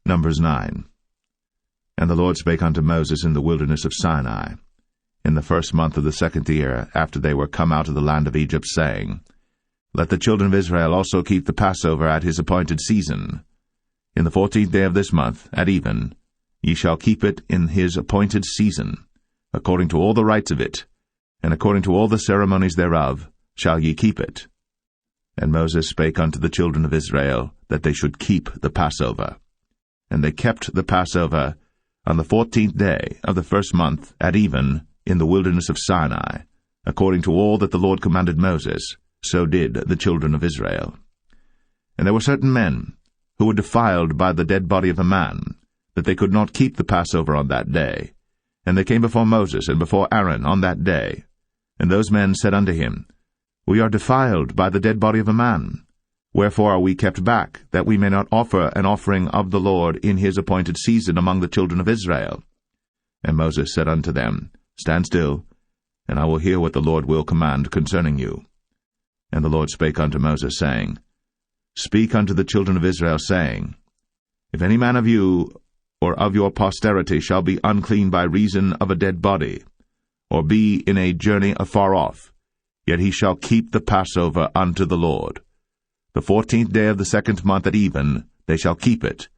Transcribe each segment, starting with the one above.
Numbers 9. And the Lord spake unto Moses in the wilderness of Sinai, in the 1st month of the 2nd year, after they were come out of the land of Egypt, saying, Let the children of Israel also keep the Passover at his appointed season. In the 14th day of this month, at even, ye shall keep it in his appointed season, according to all the rites of it, and according to all the ceremonies thereof, shall ye keep it. And Moses spake unto the children of Israel, that they should keep the Passover. And they kept the Passover on the 14th day of the 1st month, at even, in the wilderness of Sinai, according to all that the Lord commanded Moses, so did the children of Israel. And there were certain men, who were defiled by the dead body of a man, that they could not keep the Passover on that day. And they came before Moses and before Aaron on that day. And those men said unto him, We are defiled by the dead body of a man. Wherefore are we kept back, that we may not offer an offering of the Lord in his appointed season among the children of Israel? And Moses said unto them, Stand still, and I will hear what the Lord will command concerning you. And the Lord spake unto Moses, saying, Speak unto the children of Israel, saying, If any man of you or of your posterity shall be unclean by reason of a dead body, or be in a journey afar off, yet he shall keep the Passover unto the Lord. The 14th day of the 2nd month at even they shall keep it,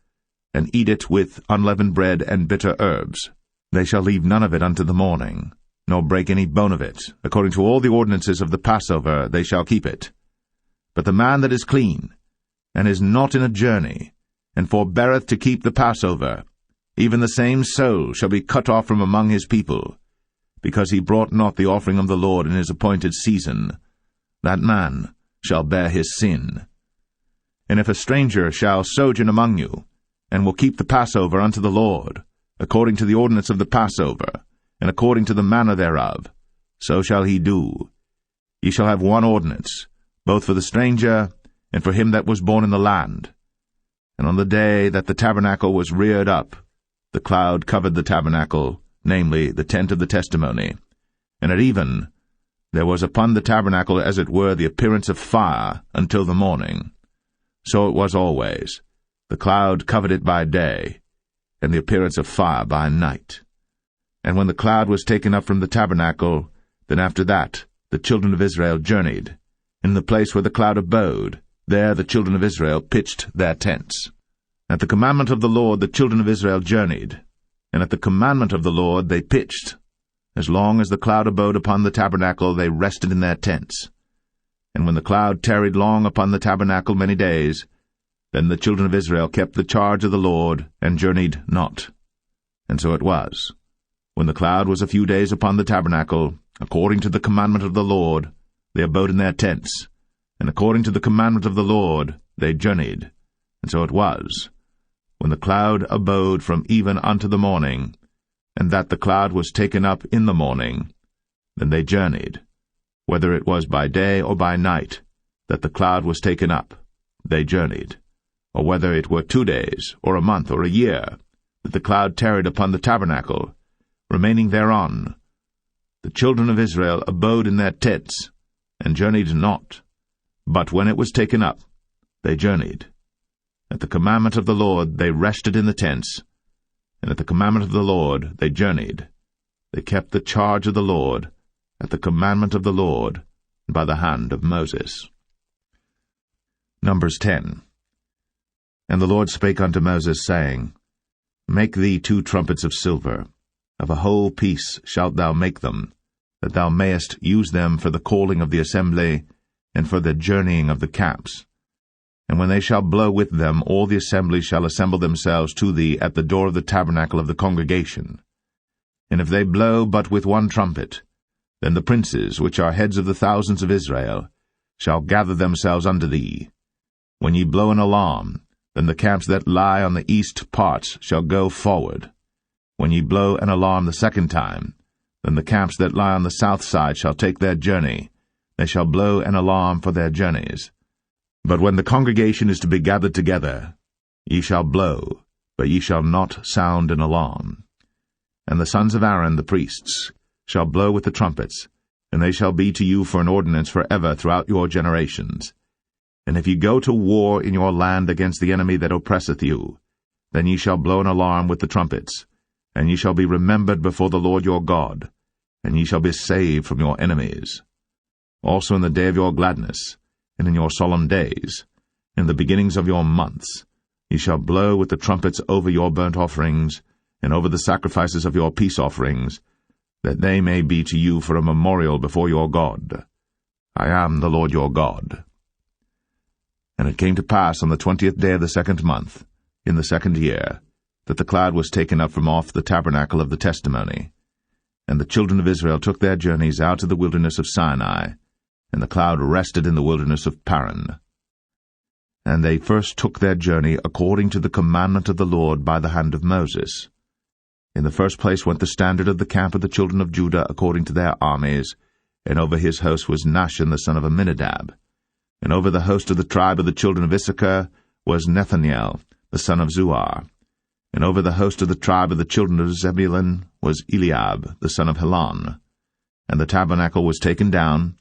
and eat it with unleavened bread and bitter herbs. They shall leave none of it unto the morning, nor break any bone of it. According to all the ordinances of the Passover they shall keep it. But the man that is clean, and is not in a journey, and forbeareth to keep the Passover, even the same soul shall be cut off from among his people, because he brought not the offering of the Lord in his appointed season. That man shall bear his sin. And if a stranger shall sojourn among you, and will keep the Passover unto the Lord, according to the ordinance of the Passover, and according to the manner thereof, so shall he do. Ye shall have one ordinance, both for the stranger and for him that was born in the land. And on the day that the tabernacle was reared up, the cloud covered the tabernacle, namely, the tent of the testimony. And at even there was upon the tabernacle as it were the appearance of fire until the morning. So it was always. The cloud covered it by day, and the appearance of fire by night. And when the cloud was taken up from the tabernacle, then after that the children of Israel journeyed. In the place where the cloud abode, there the children of Israel pitched their tents. At the commandment of the Lord the children of Israel journeyed, and at the commandment of the Lord they pitched. As long as the cloud abode upon the tabernacle, they rested in their tents. And when the cloud tarried long upon the tabernacle many days, then the children of Israel kept the charge of the Lord, and journeyed not. And so it was, when the cloud was a few days upon the tabernacle, according to the commandment of the Lord, they abode in their tents, and according to the commandment of the Lord they journeyed. And so it was, when the cloud abode from even unto the morning, and that the cloud was taken up in the morning, then they journeyed, whether it was by day or by night, that the cloud was taken up, they journeyed, or whether it were 2 days, or a month, or a year, that the cloud tarried upon the tabernacle, remaining thereon. The children of Israel abode in their tents, and journeyed not, but when it was taken up, they journeyed. At the commandment of the Lord they rested in the tents, and at the commandment of the Lord they journeyed. They kept the charge of the Lord, at the commandment of the Lord, by the hand of Moses. Numbers 10. And the Lord spake unto Moses, saying, Make thee 2 trumpets of silver. Of a whole piece shalt thou make them, that thou mayest use them for the calling of the assembly, and for the journeying of the camps. And when they shall blow with them, all the assembly shall assemble themselves to thee at the door of the tabernacle of the congregation. And if they blow but with 1 trumpet, then the princes, which are heads of the thousands of Israel, shall gather themselves unto thee. When ye blow an alarm, then the camps that lie on the east parts shall go forward. When ye blow an alarm the 2nd time, then the camps that lie on the south side shall take their journey. They shall blow an alarm for their journeys. But when the congregation is to be gathered together, ye shall blow, but ye shall not sound an alarm. And the sons of Aaron the priests shall blow with the trumpets, and they shall be to you for an ordinance forever throughout your generations. And if ye go to war in your land against the enemy that oppresseth you, Then ye shall blow an alarm with the trumpets, and ye shall be remembered before the Lord your God, and ye shall be saved from your enemies. Also in the day of your gladness, and in your solemn days, in the beginnings of your months, ye shall blow with the trumpets over your burnt offerings, and over the sacrifices of your peace offerings, that they may be to you for a memorial before your God. I am the Lord your God. And it came to pass on the 20th day of the 2nd month, in the 2nd year, that the cloud was taken up from off the tabernacle of the testimony. And the children of Israel took their journeys out to the wilderness of Sinai, and the cloud rested in the wilderness of Paran. And they first took their journey according to the commandment of the Lord by the hand of Moses. In the first place went the standard of the camp of the children of Judah according to their armies, and over his host was Nahshon the son of Amminadab. And over the host of the tribe of the children of Issachar was Nethaniel the son of Zuar. And over the host of the tribe of the children of Zebulun was Eliab the son of Helon. And the tabernacle was taken down,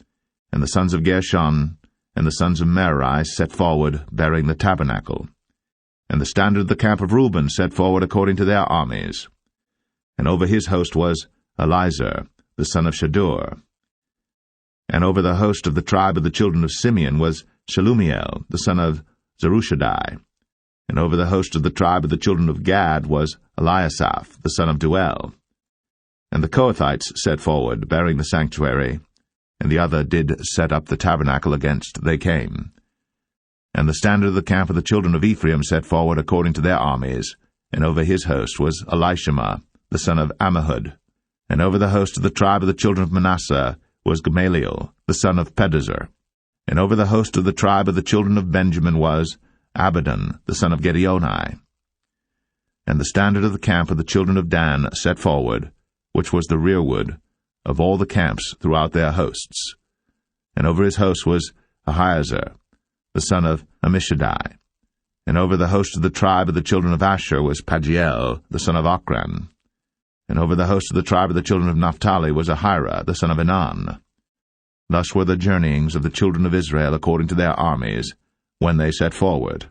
and the sons of Gershon and the sons of Merari set forward, bearing the tabernacle. And the standard of the camp of Reuben set forward according to their armies. And over his host was Elizur the son of Shadur. And over the host of the tribe of the children of Simeon was Shelumiel the son of Zerushadai. And over the host of the tribe of the children of Gad was Eliasaph the son of Duel. And the Kohathites set forward, bearing the sanctuary, and the other did set up the tabernacle against they came. And the standard of the camp of the children of Ephraim set forward according to their armies, and over his host was Elishama the son of Ammihud. And over the host of the tribe of the children of Manasseh was Gamaliel the son of Pedazur. And over the host of the tribe of the children of Benjamin was Abidan the son of Gideoni. And the standard of the camp of the children of Dan set forward, which was the rearward of all the camps throughout their hosts. And over his host was Ahiezer the son of Ammishaddai. And over the host of the tribe of the children of Asher was Pagiel the son of Ochran. And over the host of the tribe of the children of Naphtali was Ahira the son of Enan. Thus were the journeyings of the children of Israel according to their armies, when they set forward.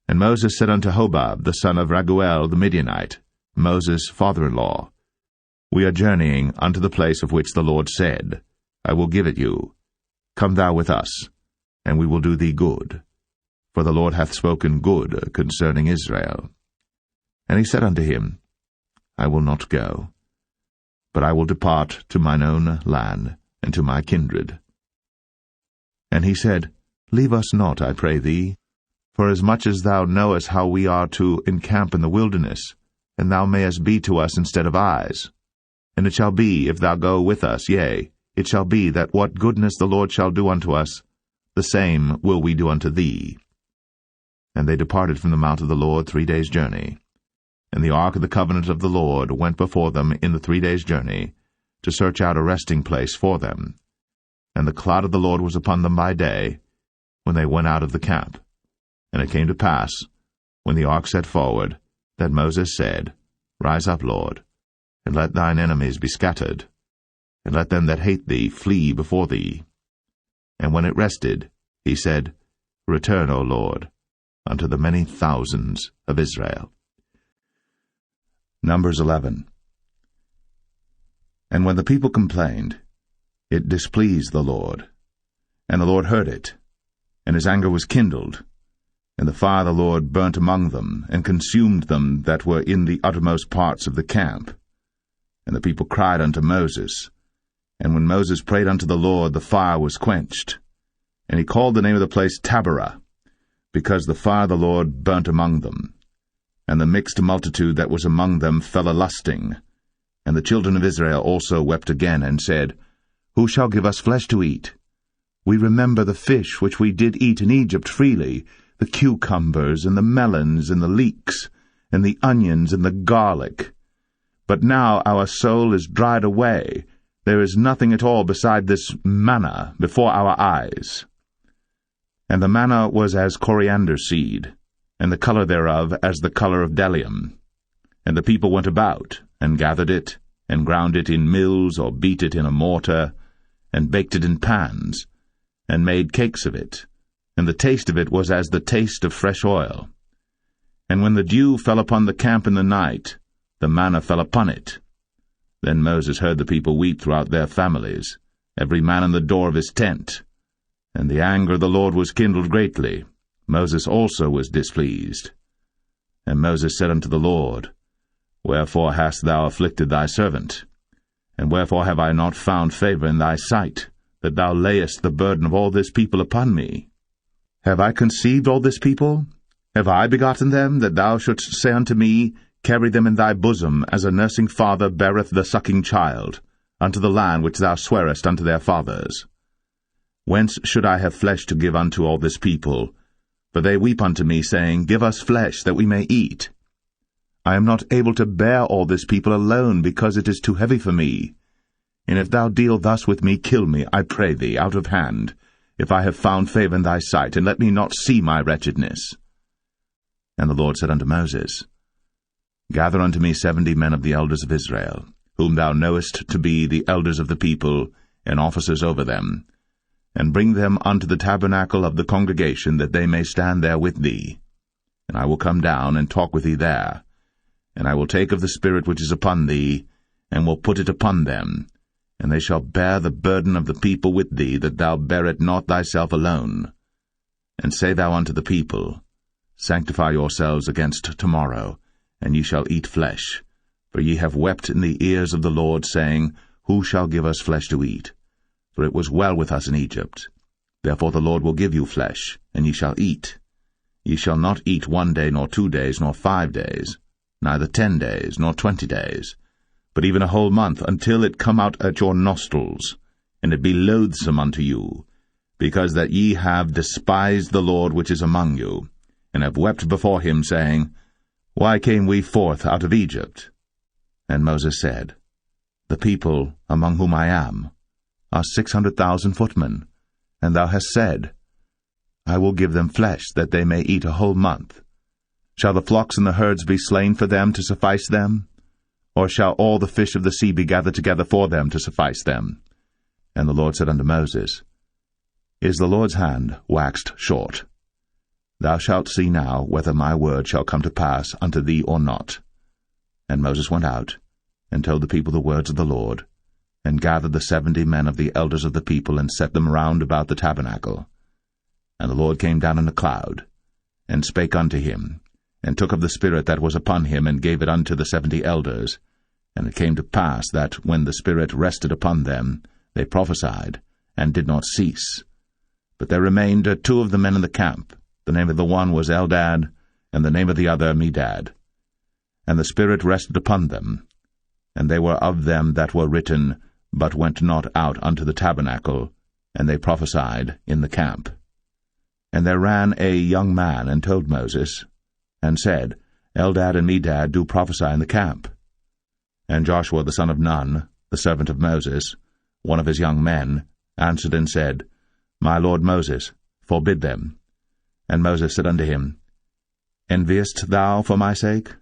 And Moses said unto Hobab the son of Raguel the Midianite, Moses' father-in-law, We are journeying unto the place of which the Lord said, I will give it you. Come thou with us, and we will do thee good. For the Lord hath spoken good concerning Israel. And he said unto him, I will not go, but I will depart to mine own land, and to my kindred. And he said, Leave us not, I pray thee, for as much as thou knowest how we are to encamp in the wilderness, and thou mayest be to us instead of eyes. And it shall be, if thou go with us, yea, it shall be that what goodness the Lord shall do unto us, the same will we do unto thee. And they departed from the mount of the Lord 3 days' journey. And the ark of the covenant of the Lord went before them in the 3 days' journey, to search out a resting place for them. And the cloud of the Lord was upon them by day, when they went out of the camp. And it came to pass, when the ark set forward, that Moses said, Rise up, Lord, and let thine enemies be scattered, and let them that hate thee flee before thee. And when it rested, he said, Return, O Lord, unto the many thousands of Israel. Numbers 11. And when the people complained, it displeased the Lord. And the Lord heard it, and his anger was kindled. And the fire of the Lord burnt among them, and consumed them that were in the uttermost parts of the camp. And the people cried unto Moses. And when Moses prayed unto the Lord, the fire was quenched. And he called the name of the place Taberah, because the fire of the Lord burnt among them. And the mixed multitude that was among them fell a-lusting. And the children of Israel also wept again, and said, Who shall give us flesh to eat? We remember the fish which we did eat in Egypt freely, the cucumbers, and the melons, and the leeks, and the onions, and the garlic. But now our soul is dried away. There is nothing at all beside this manna before our eyes. And the manna was as coriander seed, and the color thereof as the color of bdellium. And the people went about, and gathered it, and ground it in mills, or beat it in a mortar, and baked it in pans, and made cakes of it. And the taste of it was as the taste of fresh oil. And when the dew fell upon the camp in the night, the manna fell upon it. Then Moses heard the people weep throughout their families, every man in the door of his tent. And the anger of the Lord was kindled greatly. Moses also was displeased. And Moses said unto the Lord, Wherefore hast thou afflicted thy servant? And wherefore have I not found favor in thy sight, that thou layest the burden of all this people upon me? Have I conceived all this people? Have I begotten them, that thou shouldst say unto me, Carry them in thy bosom, as a nursing father beareth the sucking child, unto the land which thou swarest unto their fathers? Whence should I have flesh to give unto all this people? For they weep unto me, saying, Give us flesh, that we may eat. I am not able to bear all this people alone, because it is too heavy for me. And if thou deal thus with me, kill me, I pray thee, out of hand, if I have found favor in thy sight, and let me not see my wretchedness. And the Lord said unto Moses, Gather unto me 70 men of the elders of Israel, whom thou knowest to be the elders of the people, and officers over them, and bring them unto the tabernacle of the congregation, that they may stand there with thee. And I will come down and talk with thee there. And I will take of the Spirit which is upon thee, and will put it upon them, and they shall bear the burden of the people with thee, that thou bear it not thyself alone. And say thou unto the people, Sanctify yourselves against tomorrow, and ye shall eat flesh. For ye have wept in the ears of the Lord, saying, Who shall give us flesh to eat? For it was well with us in Egypt. Therefore the Lord will give you flesh, and ye shall eat. Ye shall not eat 1 day, nor 2 days, nor 5 days, neither 10 days, nor 20 days, but even a whole month, until it come out at your nostrils, and it be loathsome unto you, because that ye have despised the Lord which is among you, and have wept before him, saying, Why came we forth out of Egypt? And Moses said, The people, among whom I am, are 600,000 footmen, and thou hast said, I will give them flesh, that they may eat a whole month. Shall the flocks and the herds be slain for them to suffice them? Or shall all the fish of the sea be gathered together for them to suffice them? And the Lord said unto Moses, Is the Lord's hand waxed short? Thou shalt see now whether my word shall come to pass unto thee or not. And Moses went out, and told the people the words of the Lord, and gathered the 70 men of the elders of the people, and set them round about the tabernacle. And the Lord came down in a cloud, and spake unto him, and took of the Spirit that was upon him, and gave it unto the 70 elders. And it came to pass that, when the Spirit rested upon them, they prophesied, and did not cease. But there remained 2 of the men in the camp. The name of the one was Eldad, and the name of the other Medad. And the Spirit rested upon them, and they were of them that were written, but went not out unto the tabernacle, and they prophesied in the camp. And there ran a young man, and told Moses, and said, Eldad and Medad do prophesy in the camp. And Joshua the son of Nun, the servant of Moses, one of his young men, answered and said, My lord Moses, forbid them. And Moses said unto him, Enviest thou for my sake?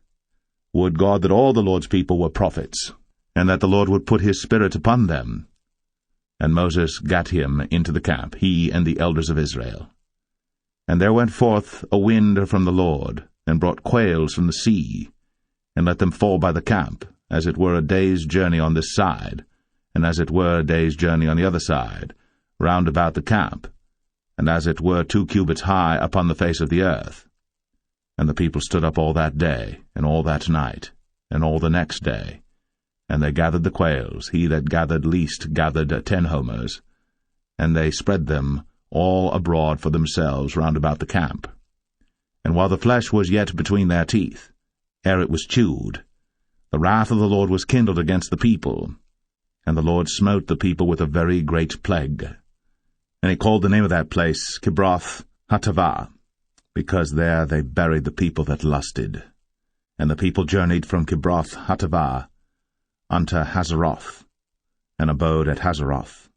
Would God that all the Lord's people were prophets, and that the Lord would put his Spirit upon them. And Moses gat him into the camp, he and the elders of Israel. And there went forth a wind from the Lord, and brought quails from the sea, and let them fall by the camp, as it were a day's journey on this side, and as it were a day's journey on the other side, round about the camp, and as it were 2 cubits high upon the face of the earth. And the people stood up all that day, and all that night, and all the next day. And they gathered the quails. He that gathered least gathered 10 homers. And they spread them all abroad for themselves round about the camp. And while the flesh was yet between their teeth, ere it was chewed, the wrath of the Lord was kindled against the people. And the Lord smote the people with a very great plague. And he called the name of that place Kibroth Hattaavah, because there they buried the people that lusted. And the people journeyed from Kibroth Hattaavah unto Hazeroth, and abode at Hazeroth.